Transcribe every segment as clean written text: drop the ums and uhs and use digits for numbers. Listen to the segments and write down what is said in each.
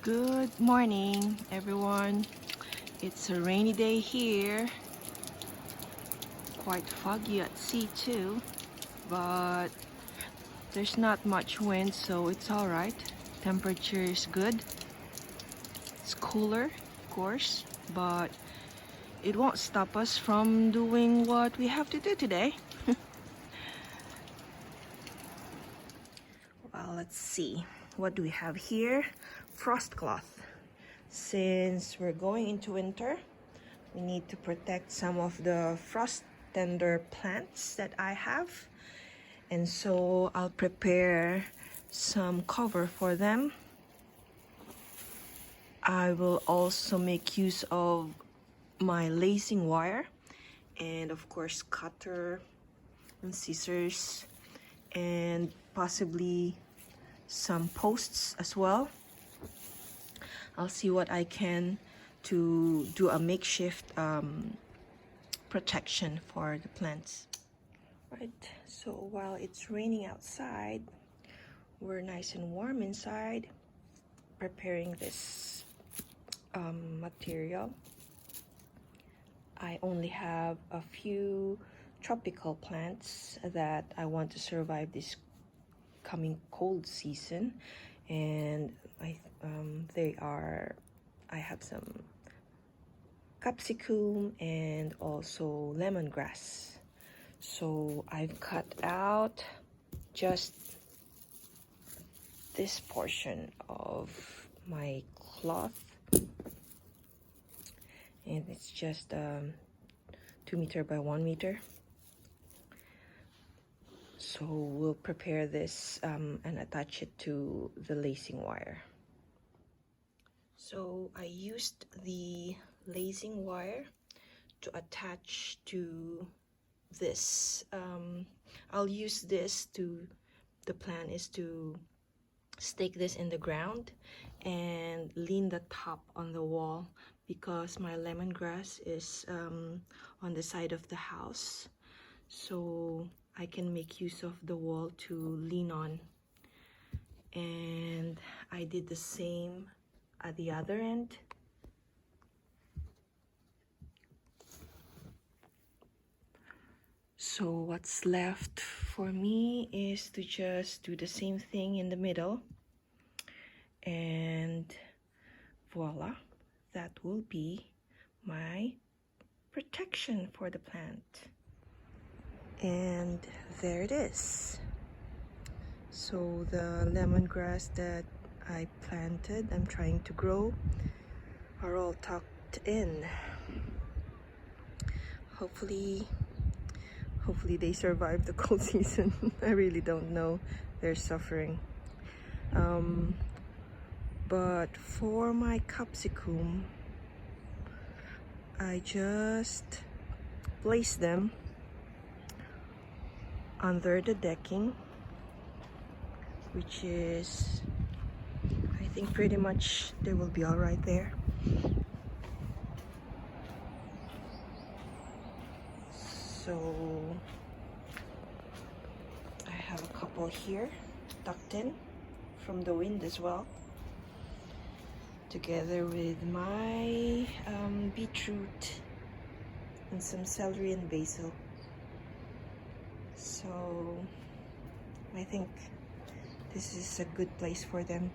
Good morning, everyone. It's a rainy day here. Quite foggy at sea too, but there's not much wind, so it's all right. Temperature is good. It's cooler, of course, but it won't stop us from doing what we have to do today. Well, let's see. What do we have here? Frost cloth. Since we're going into winter, we need to protect some of the frost tender plants that I have. And so I'll prepare some cover for them. I will also make use of my lacing wire and of course cutter and scissors and possibly some posts as well. I'll see what I can to do a makeshift protection for the plants. Right, so while it's raining outside, we're nice and warm inside preparing this material. I only have a few tropical plants that I want to survive this coming cold season, and I have some capsicum and also lemongrass. So I've cut out just this portion of my cloth, and it's just 2 meter by 1 meter. So we'll prepare this and attach it to the lacing wire. So I used the lacing wire to attach to this. I'll use this the plan is to stake this in the ground and lean the top on the wall, because my lemongrass is on the side of the house, so I can make use of the wall to lean on. And I did the same at the other end. So what's left for me is to just do the same thing in the middle, and voila, that will be my protection for the plant. And there it is. So the lemongrass that I planted, I'm trying to grow, are all tucked in. Hopefully they survive the cold season. I really don't know. They're suffering. But for my capsicum, I just place them under the decking, which is, I think pretty much they will be all right there. So I have a couple here tucked in from the wind as well, together with my beetroot and some celery and basil. So I think this is a good place for them.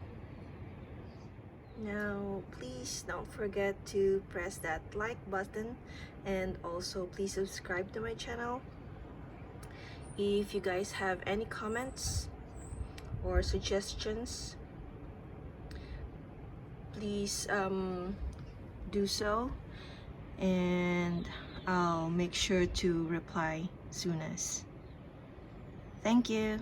Now please don't forget to press that like button, and also please subscribe to my channel. If you guys have any comments or suggestions, please do so, and I'll make sure to reply soon as. Thank you.